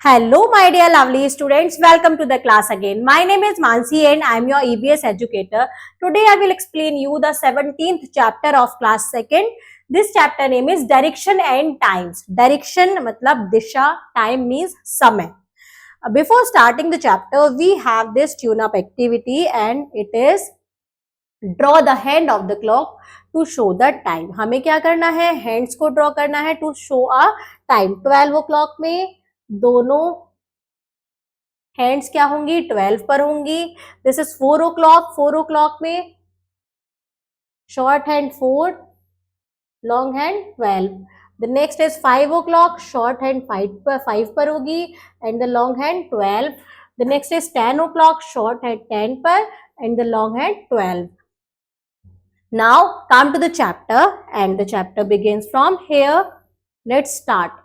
Hello, my dear lovely students. Welcome to the class again. My name is Mansi and I am your EBS educator. Today I will explain you the 17th chapter of class 2nd. This chapter name is Direction and Times. Direction मतलब दिशा, time means समय. Before starting the chapter, we have this tune-up activity and it is draw the hand of the clock to show the time. हमें क्या करना है? Hands को draw करना है to show a time. 12 o'clock में दोनों हैंड्स क्या होंगी? 12 पर होंगी. This is 4 o'clock. 4 o'clock में short hand 4, long hand 12. The next is 5 o'clock. Short hand 5 पर होगी and the long hand 12. The next is 10 o'clock. Short hand 10 पर and the long hand 12. Now come to the chapter and the chapter begins from here. Let's start.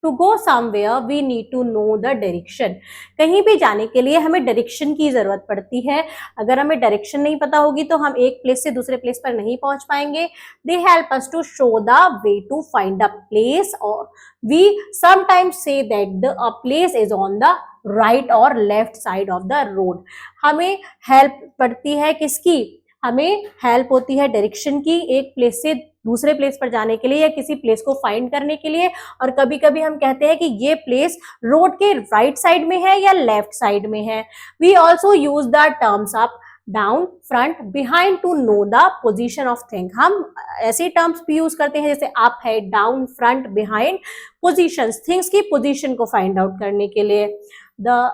To go somewhere we need to know the direction. कहीं भी जाने के लिए हमें direction की जरूरत पड़ती है. अगर हमें डायरेक्शन नहीं पता होगी तो हम एक प्लेस से दूसरे प्लेस पर नहीं पहुंच पाएंगे. They help us to show the way to find a place, or we sometimes say that a place is on the right or left side of the road. हमें हेल्प पड़ती है किसकी? हमें हेल्प होती है डायरेक्शन की, एक place से दूसरे प्लेस पर जाने के लिए या किसी प्लेस को फाइंड करने के लिए. और कभी कभी हम कहते हैं कि ये प्लेस रोड के राइट साइड में है या लेफ्ट साइड में है. We also use the terms up, down, front, behind to know the position of thing. हम ऐसे टर्म्स भी यूज करते हैं जैसे अप है, down, front, behind, positions, things की पोजिशन को फाइंड आउट करने के लिए. The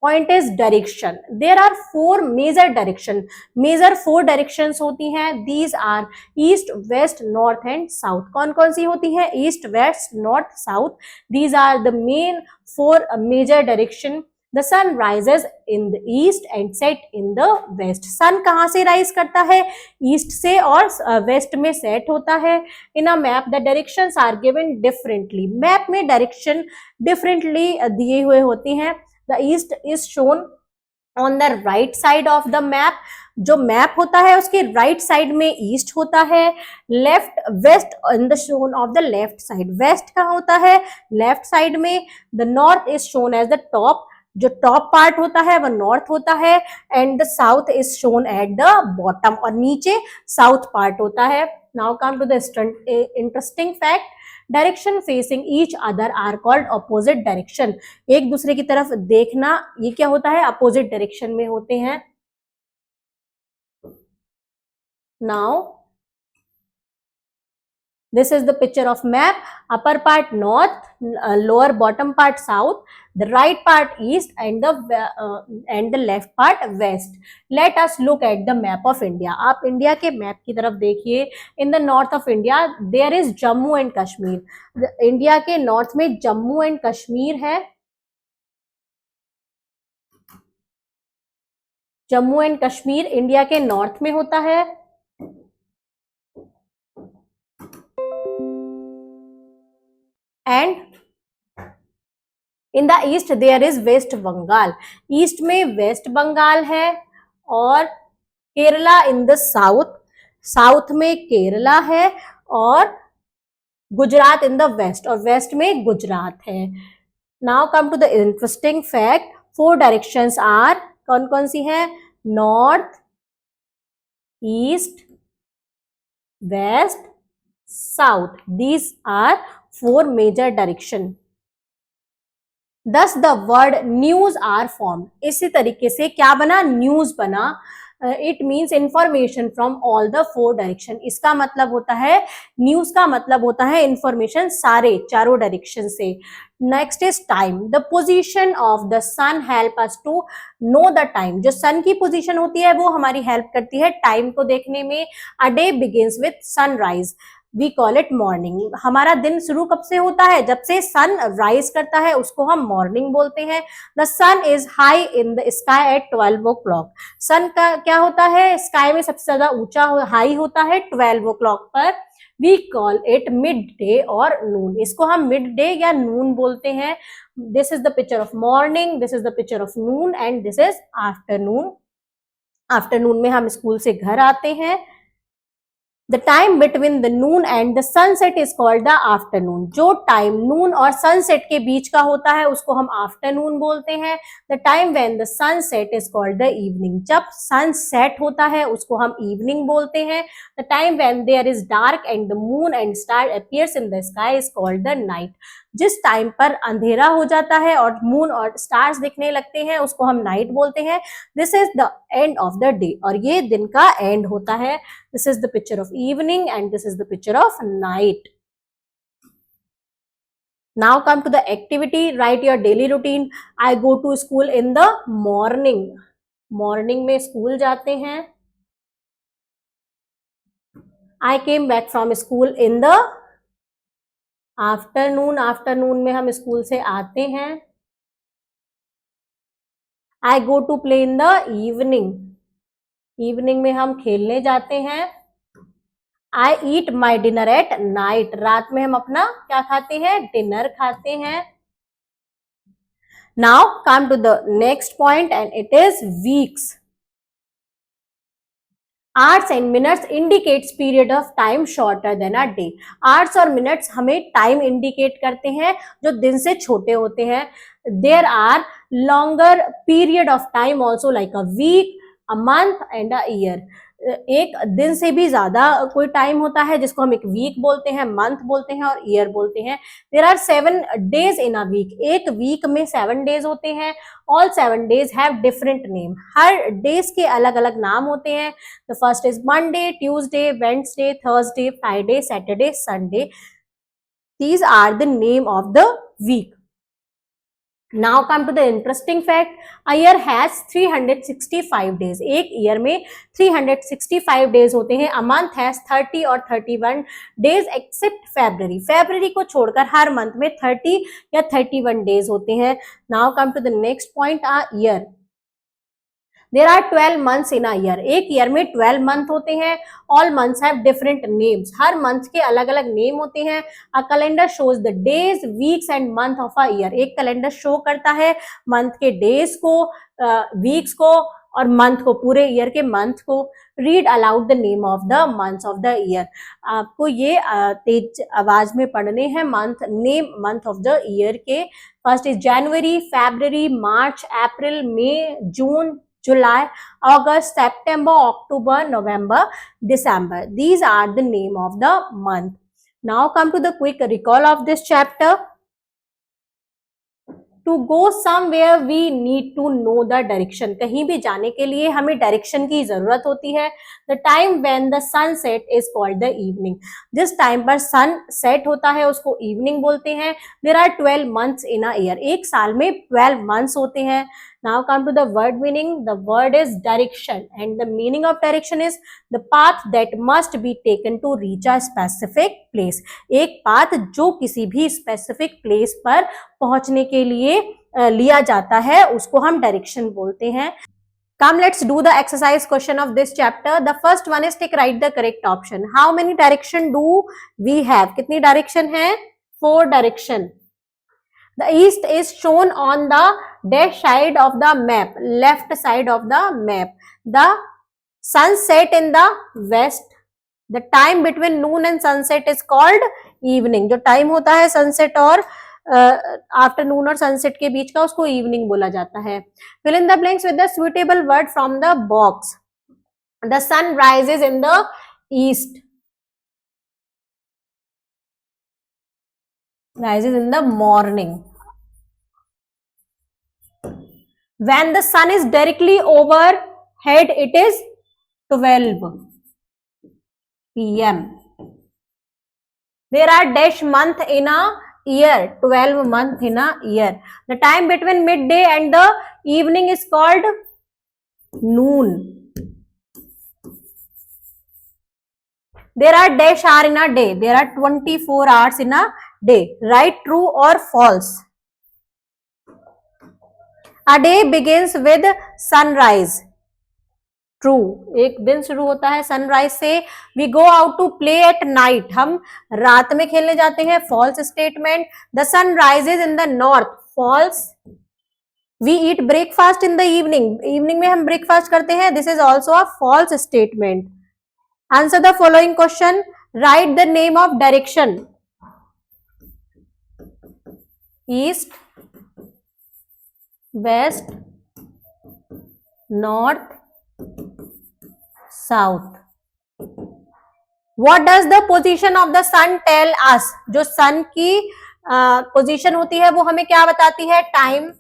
point is direction. There are 4 major direction. Major 4 directions होती हैं. These are east, west, north and south. कौन कौन सी होती हैं? East, west, north, south. These are the main 4 major direction. The sun rises in the east and set in the west. Sun कहाँ से rise करता है? ईस्ट से, और वेस्ट में सेट होता है. In a map the directions are given differently. Map में डायरेक्शन डिफरेंटली दिए हुए होती हैं. The east is shown on the right side of the map. जो मैप होता है उसके राइट साइड में ईस्ट होता है. Left, west in the shown of the left side. West कहाँ होता है? लेफ्ट साइड में. The north is shown as the top. जो टॉप पार्ट होता है वह नॉर्थ होता है. And the south is shown at the bottom, और नीचे साउथ पार्ट होता है. Now come to the interesting fact. Direction facing each other are called opposite direction. एक दूसरे की तरफ देखना, ये क्या होता है? अपोजिट डायरेक्शन में होते हैं. Now this is the picture of map. Upper part north, lower bottom part south, the right part east and the left part west. Let us look at the map of India. आप India के map की तरफ देखिए. In the north of India there is Jammu and Kashmir. India के north में Jammu and Kashmir है. Jammu and Kashmir India के north में होता है. And in the east there is West Bengal. East में वेस्ट बंगाल है. और Kerala in the south. South में केरला है. और गुजरात इन द वेस्ट, और वेस्ट में गुजरात है. Now come to the interesting fact. 4 directions are, कौन कौन सी हैं? North, east, west, south. These are 4 major direction. Thus the word news are formed. इसी तरीके से क्या बना? न्यूज बना. It means information from all the 4 direction. इसका मतलब होता है, न्यूज का मतलब होता है इंफॉर्मेशन सारे चारों डायरेक्शन से. Next is time. The position of the sun help us to know the time. जो सन की पोजीशन होती है वो हमारी हेल्प करती है टाइम को देखने में. A day begins with sunrise. We call it morning. हमारा दिन शुरू कब से होता है? जब से सन राइज करता है, उसको हम मॉर्निंग बोलते हैं. The sun is high in the sky at 12 o'clock. Sun का क्या होता है? स्काई में सबसे ज्यादा ऊंचा हाई होता है 12 o'clock पर. We call it midday और नून. इसको हम मिड डे या नून बोलते हैं. This is the picture of morning, this is the picture of Noon and this is afternoon. Afternoon में हम स्कूल से घर आते हैं. The time between the Noon and the sunset is called the afternoon. जो टाइम नून और sunset के बीच का होता है उसको हम आफ्टरनून बोलते हैं। The time when the sunset is called the evening. जब सनसेट होता है उसको हम इवनिंग बोलते हैं। The time when there is dark and the moon and star appears in the sky is called the night. जिस टाइम पर अंधेरा हो जाता है और मून और स्टार्स दिखने लगते हैं उसको हम नाइट बोलते हैं। This is the end of the day, और ये दिन का एंड होता है। This is the picture of evening and this is the picture of night. Now come to the activity. Write your daily routine. I go to school in the morning. Morning में school जाते हैं. I came back from school in the afternoon. Afternoon में हम school से आते हैं. I go to play in the evening. Evening में हम खेलने जाते हैं. आई ईट माई डिनर एट नाइट. रात में हम अपना क्या खाते हैं? डिनर खाते हैं. Now come to the next point and it is weeks. Hours and minutes indicates period of time shorter than a day. Hours और मिनट्स हमें टाइम इंडिकेट करते हैं जो दिन से छोटे होते हैं. There are longer period of time also like a week, a month and a year. एक दिन से भी ज्यादा कोई टाइम होता है जिसको हम एक वीक बोलते हैं, मंथ बोलते हैं और ईयर बोलते हैं. There are 7 days in a week. एक वीक में 7 डेज होते हैं. All 7 days have different name. हर डेज के अलग अलग नाम होते हैं. The first is Monday, Tuesday, Wednesday, Thursday, Friday, Saturday, Sunday. These are the name of the week. Now come to the interesting fact. A year has 365 days. एक year में 365 days होते हैं. A month has 30 और 31 days accept February. February को छोड़कर हर month में 30 या 31 days होते हैं. Now come to the next point. A year. There are 12 months in a year. एक ईयर में 12 मंथ होते हैं. All months have different names. Her month के अलग अलग नेम होते हैं. A calendar shows the days, weeks and month of a year. एक कैलेंडर शो करता है मंथ के डेज को, वीक्स को और मंथ को, पूरे ईयर के मंथ को. Read aloud the name of the months of the year. आपको ये तेज आवाज में पढ़ने हैं month name, month of the year के. First is January, February, March, April, May, June, July, August, September, October, November, December. These are the name of the month. Now come to the quick recall of this chapter. To go somewhere we need to know the direction. कहीं भी जाने के लिए हमें direction की जरूरत होती है. The time when the sun set is called the evening. जिस टाइम पर सन सेट होता है उसको इवनिंग बोलते हैं. There are 12 months in a year. एक साल में 12 months होते हैं. Now come to the word meaning. The word is direction and the meaning of direction is the path that must be taken to reach a specific place. एक path जो किसी भी specific place पर पहुंचने के लिए लिया जाता है उसको हम डायरेक्शन बोलते हैं. Come, let's do the exercise question of this chapter. The first one is take write the correct option. How many direction do we have? कितनी डायरेक्शन है? 4 direction. The east is shown on the dash side of the map, left side of the map. The sun set in the west. The time between noon and sunset is called evening. जो time होता है sunset और afternoon और sunset के बीच का उसको evening बोला जाता है. Fill in the blanks with the suitable word from the box. The sun rises in the east. Rises in the morning. When the sun is directly overhead, it is 12 p.m. There are dash month in a year, 12 month in a year. The time between midday and the evening is called noon. There are dash hour in a day. There are 24 hours in a day. Write true or false. A day begins with sunrise. True. एक दिन शुरू होता है sunrise से. We go out to play at night. हम रात में खेलने जाते हैं. False statement. The sun rises in the north. False. We eat breakfast in the evening. Evening में हम breakfast करते हैं. This is also a false statement. Answer the following question, write the name of direction, east, west, north, south. What does the position of the sun tell us? जो sun की position होती है वो हमें क्या बताती है? Time.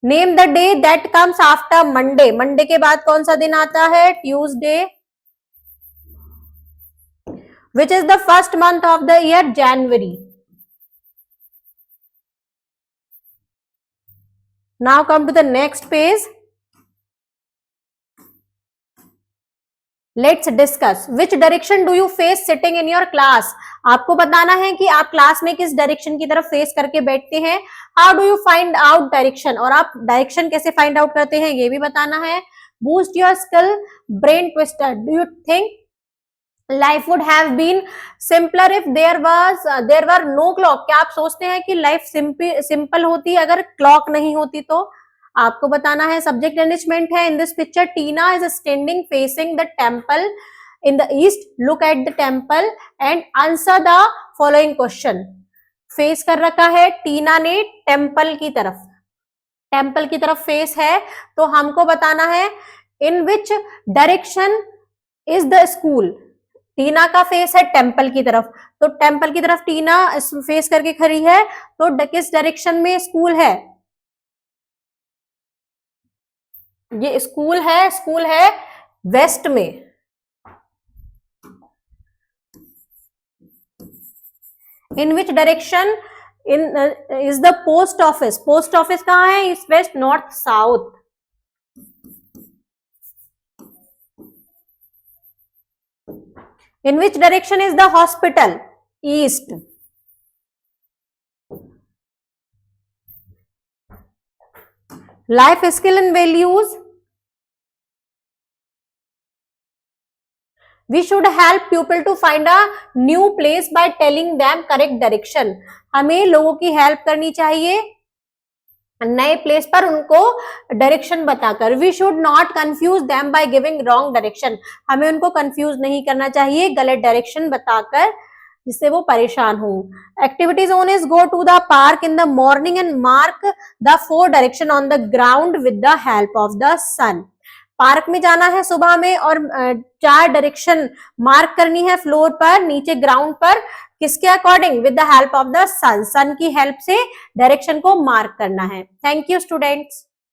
Name the day that comes after Monday. Monday के बाद कौन सा दिन आता है? Tuesday. Which is the first month of the year? January. Now come to the next page. Let's discuss. Which direction do you face sitting in your class? आपको बताना है कि आप क्लास में किस डायरेक्शन की तरफ फेस करके बैठते हैं. How do you find out direction, और आप डायरेक्शन कैसे फाइंड आउट करते हैं ये भी बताना है. Boost your skill, brain twister. Do you think life would have been simpler if there were no clock? क्या आप सोचते हैं कि लाइफ सिंपल होती अगर क्लॉक नहीं होती? तो आपको बताना है. सब्जेक्ट अरेंजमेंट है. In this picture Tina is standing facing the temple in the east. Look at the temple and answer the following question. Face कर रखा है टीना ने टेम्पल की तरफ. टेम्पल की तरफ फेस है तो हमको बताना है in which direction is the school. Tina का फेस है टेम्पल की तरफ, तो टेम्पल की तरफ टीना फेस करके खड़ी है, तो किस डायरेक्शन में स्कूल है? ये स्कूल है वेस्ट में. In which direction is the post office? Post office कहाँ है? East, west, north, south. In which direction is the hospital? East. Life skill and values. We should help people to find a new place by telling them correct direction. हमें लोगों की help करनी चाहिए नए place पर उनको direction बताकर. We should not confuse them by giving wrong direction. हमें उनको कंफ्यूज नहीं करना चाहिए गलत डायरेक्शन बताकर जिससे वो परेशान हो. Activity zone is go to the park in the morning and mark the 4 direction on the ground with the help of the sun. Park में जाना है सुबह में और 4 डायरेक्शन मार्क करनी है फ्लोर पर, नीचे ग्राउंड पर. किसके according? With the help of the sun. Sun की हेल्प से डायरेक्शन को मार्क करना है. Thank you students.